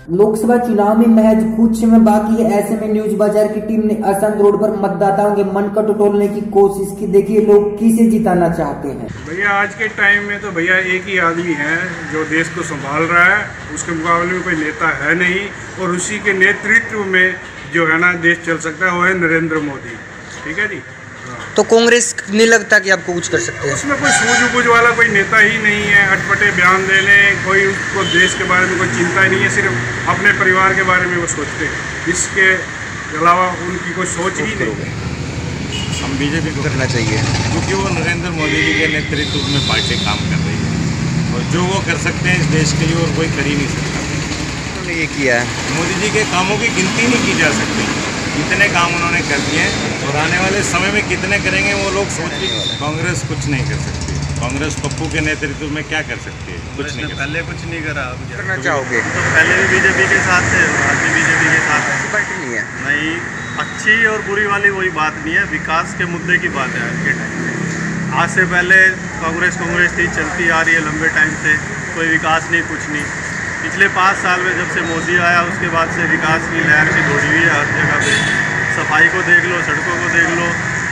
लोकसभा चुनाव में महज कुछ में बाकी है, ऐसे में न्यूज बाजार की टीम ने असंध रोड पर मतदाताओं के मन को टटोलने की कोशिश की। देखिए लोग किसे जिताना चाहते हैं। भैया आज के टाइम में तो भैया एक ही आदमी है जो देश को संभाल रहा है, उसके मुकाबले में कोई नेता है नहीं, और उसी के नेतृत्व में जो है ना देश चल सकता है वो है नरेंद्र मोदी। ठीक है जी। तो कांग्रेस नहीं लगता कि आपको कुछ कर सकते हैं? उसमें कोई सूझबूझ वाला कोई नेता ही नहीं है, अटपटे बयान दे लें, कोई उसको देश के बारे में कोई चिंता ही नहीं है, सिर्फ अपने परिवार के बारे में वो सोचते हैं, इसके अलावा उनकी कोई सोच ही नहीं। हम बीजेपी को करना चाहिए क्योंकि वो नरेंद्र मोदी जी के नेतृत्व में पार्टी काम कर रही है और जो वो कर सकते हैं इस देश के लिए और कोई कर ही नहीं सकता। उन्होंने ये किया है, मोदी जी के कामों की गिनती नहीं की जा सकती, कितने काम उन्होंने कर दिए और आने वाले समय में कितने करेंगे वो लोग सोच भी। कांग्रेस कुछ नहीं कर सकती, कांग्रेस पप्पू के नेतृत्व में क्या कर सकती है? कुछ नहीं, पहले कुछ नहीं करा। अब करना चाहोगे? तो पहले भी बीजेपी के साथ थे, आज भी बीजेपी के साथ है। पार्टी नहीं है। नहीं, अच्छी और बुरी वाली वही बात नहीं है, विकास के मुद्दे की बात है आज के टाइम में। आज से पहले कांग्रेस थी, चलती आ रही है लंबे टाइम से, कोई विकास नहीं, कुछ नहीं। पिछले 5 साल में जब से मोदी आया उसके बाद से विकास की लहर सी दौड़ी हुई है हर जगह पे। सफाई को देख लो, सड़कों को देख लो,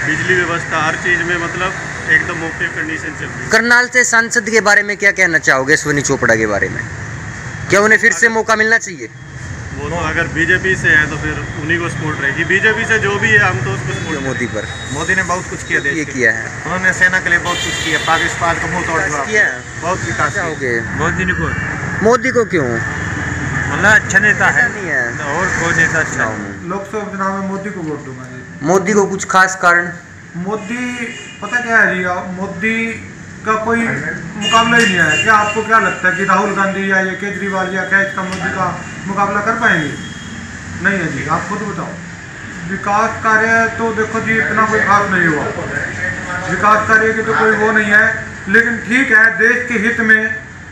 बिजली व्यवस्था, हर चीज़ में मतलब एकदम ओके कंडीशन चल रही है। करनाल से सांसद के बारे में क्या कहना चाहोगे? अश्विनी चोपड़ा के बारे में क्या उन्हें फिर से मौका मिलना चाहिए? वो तो अगर बीजेपी से है तो फिर उन्हीं को सपोर्ट रहेगी। बीजेपी से जो भी है हम तो उसको सपोर्ट। मोदी पर मोदी ने बहुत कुछ किया, ये किया है, उन्होंने सेना के लिए बहुत कुछ किया, पाकिस्तान को मुंह तोड़ दिया, बहुत विकास चाहोगे मोदी को। मोदी को क्यों? मतलब अच्छा नेता है नहीं है और कोई नेता अच्छा लोकसभा चुनाव में मोदी को वोट दूंगा जी। मोदी को कुछ खास कारण? मोदी पता क्या है जी, मोदी का कोई मुकाबला ही नहीं है। क्या आपको क्या लगता है कि राहुल गांधी या ये केजरीवाल या क्या इसका मोदी का मुकाबला कर पाएंगे? नहीं है जी, आप खुद बताओ। विकास कार्य तो देखो जी इतना कोई खास नहीं हुआ, विकास कार्य की तो कोई वो नहीं है, लेकिन ठीक है देश के हित में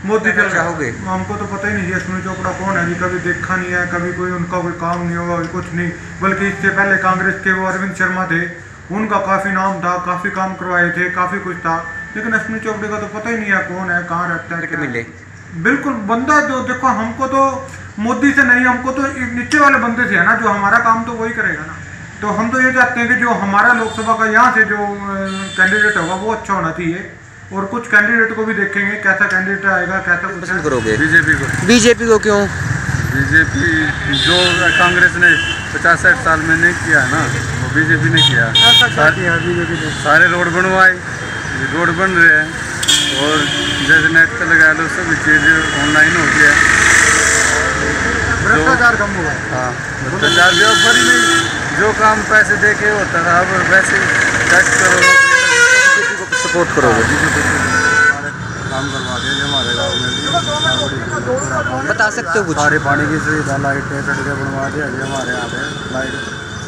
मोदी चल रहा है। हमको तो पता ही नहीं है अश्विनी चोपड़ा कौन है जी, कभी देखा नहीं है, कभी कोई उनका कोई काम नहीं होगा, कुछ नहीं। बल्कि इससे पहले कांग्रेस के वो अरविंद शर्मा थे, उनका काफ़ी नाम था, काफ़ी काम करवाए थे, काफ़ी कुछ था, लेकिन अश्विनी चोपड़े का तो पता ही नहीं है कौन है, कहाँ रहता है, मिले बिल्कुल बंदा जो देखो हमको तो मोदी से नहीं, हमको तो नीचे वाले बंदे से है ना, जो हमारा काम तो वही करेगा ना। तो हम तो ये चाहते हैं कि जो हमारा लोकसभा का यहाँ से जो कैंडिडेट होगा वो अच्छा होना चाहिए, और कुछ कैंडिडेट को भी देखेंगे कैसा कैंडिडेट आएगा, कैसा पसंद करोगे? बीजेपी को। बीजेपी को क्यों? बीजेपी जो कांग्रेस ने 50-60 साल में नहीं किया ना, वो बीजेपी ने किया। सारे रोड बनवाए, रोड बन रहे हैं, और जैसे नेट पर लगा लो सभी चीज़ ऑनलाइन हो गया, भ्रष्टाचार कम हुआ। हाँ, भ्रष्टाचार भी अब भरी नहीं, जो काम पैसे दे के होता था अब वैसे टैक्स करो, सपोर्ट करोगे? काम करवा दिया हमारे गाँव में भी। बता सकते हो कुछ? सारे पानी की सुविधा, लाइटें सड़कें बनवा दी अभी हमारे यहाँ पे, लाइट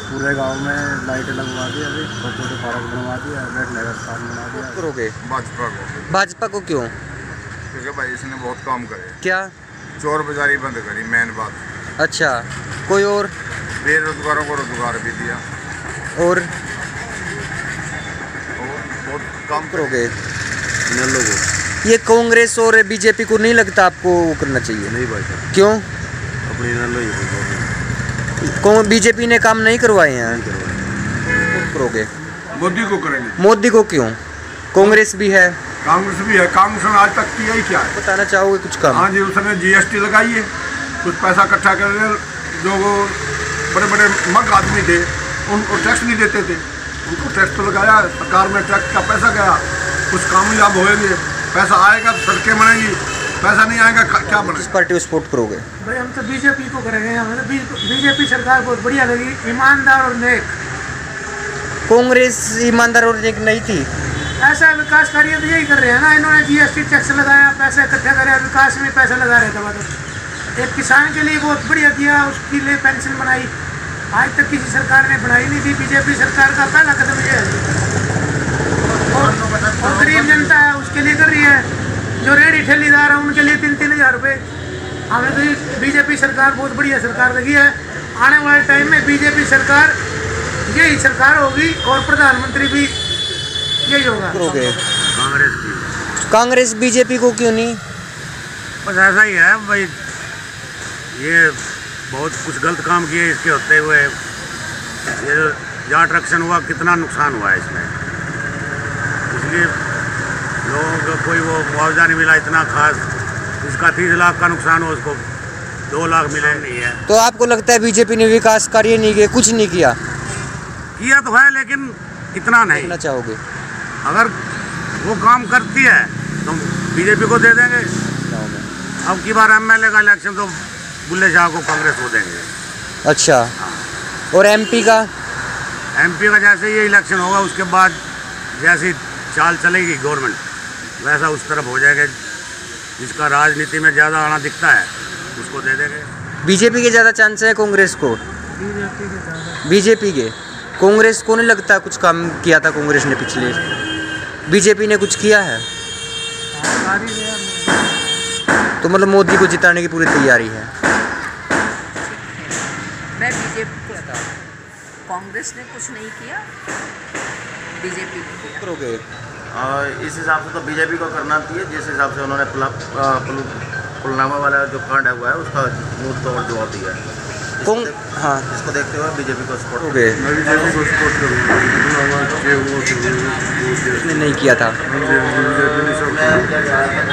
पूरे गांव में लाइटें लगवा दी, अभी छोटे पार्क बनवा दिया, बैठने का स्थान बना दिया। करोगे भाजपा को? भाजपा को क्यों? क्योंकि भाई इसने बहुत काम करे। क्या? चोर बाजारी बंद करी, मेन बात। अच्छा, कोई और? बेरोजगारों को रोजगार भी दिया, और बहुत काम करोगे इन लोगों? ये कांग्रेस और बीजेपी को नहीं लगता आपको वो करना चाहिए? नहीं भाई साहब। क्यों? अपनी कौन बीजेपी ने काम नहीं करवाए हैं? करोगे? मोदी को करेंगे। मोदी को क्यों? कांग्रेस भी है, कांग्रेस भी है, कांग्रेस ने आज तक किया ही क्या है? बताना चाहोगे कुछ काम? हाँ जी, उसने जीएसटी लगाई है, कुछ पैसा इकट्ठा कर, जो वो बड़े बड़े मग आदमी थे उनको टैक्स नहीं देते थे, उनको टैक्स तो लगाया, सरकार में टैक्स का पैसा गया, कुछ कामयाब होएंगे, पैसा आएगा तो सड़कें बनेंगी, पैसा नहीं आएगा क्या बनेगा? किस पार्टी को सपोर्ट करोगे? भाई हम तो बीजेपी को करेंगे, हमें तो बीजेपी सरकार बहुत बढ़िया लगी, ईमानदार और नेक। कांग्रेस ईमानदार और नेक नहीं थी? ऐसा विकास कार्य तो यही कर रहे हैं ना, इन्होंने जीएसटी टैक्स लगाया, पैसे इकट्ठा करे, विकास में पैसा लगा रहे थे। मतलब एक किसान के लिए बहुत बढ़िया किया, उसके लिए पेंशन बनाई, आज तक किसी सरकार ने बनाई नहीं थी। बीजेपी सरकार का पहला कदम ये है, और गरीब जनता है उसके लिए कर रही है, जो रेहड़ी ठेलीदार है उनके लिए 3-3 हज़ार रुपये। हमें तो बीजेपी सरकार बहुत बढ़िया सरकार लगी है। आने वाले टाइम में बीजेपी सरकार यही सरकार होगी और प्रधानमंत्री भी यही होगा। कांग्रेस बीजेपी को क्यों नहीं? बस ऐसा ही है भाई, ये बहुत कुछ गलत काम किए इसके होते हुए। ये जहाँ ट्रैक्शन हुआ कितना नुकसान हुआ है इसमें, इसलिए लोगों को कोई वो मुआवजा नहीं मिला इतना खास। इसका 30 लाख का नुकसान हो, उसको 2 लाख मिले नहीं है। तो आपको लगता है बीजेपी ने विकास कार्य नहीं किया, कुछ नहीं किया? किया तो है लेकिन इतना नहीं। कहना चाहोगे? अगर वो काम करती है तो बीजेपी को दे देंगे। अब की बार एमएलए का इलेक्शन तो बुल्ले शाह को कांग्रेस को देंगे। अच्छा, और एमपी का? एमपी का जैसे ये इलेक्शन होगा उसके बाद जैसी चाल चलेगी गवर्नमेंट, वैसा उस तरफ हो जाएगा। जिसका राजनीति में ज़्यादा आना दिखता है उसको दे देंगे। बीजेपी के ज़्यादा चांस है कांग्रेस को? बीजेपी के। कांग्रेस को नहीं लगता कुछ काम किया था कांग्रेस ने पिछले? बीजेपी ने कुछ किया है? तो मतलब मोदी को जिताने की पूरी तैयारी है? मैं बीजेपी को बताऊँ, कांग्रेस ने कुछ नहीं किया, बीजेपी ने करोगे? इस हिसाब से तो बीजेपी को करना चाहिए। जिस हिसाब से उन्होंने पुलवामा वाला जो कांड हुआ है उसका मुंह तोड़ जवाब दिया है। हाँ, इसको देखते हुए बीजेपी को सपोर्ट करोगे? मैं बीजेपी को सपोर्ट करूँगा। उसने नहीं किया था।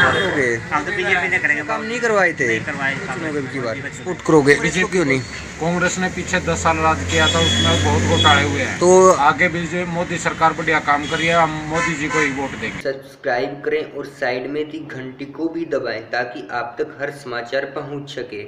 करोगे? हम तो बीजेपी ने करेंगे, काम नहीं करवाए थे, सपोर्ट करोगे? बीजेपी क्यों नहीं? कांग्रेस ने पीछे 10 साल राज किया था, उसमें बहुत घोटाले हुए हैं। तो आगे भी मोदी सरकार बढ़िया काम कर रही है, हम मोदी जी को ही वोट देंगे। सब्सक्राइब करें और साइड में थी घंटी को भी दबाएं ताकि आप तक हर समाचार पहुंच सके।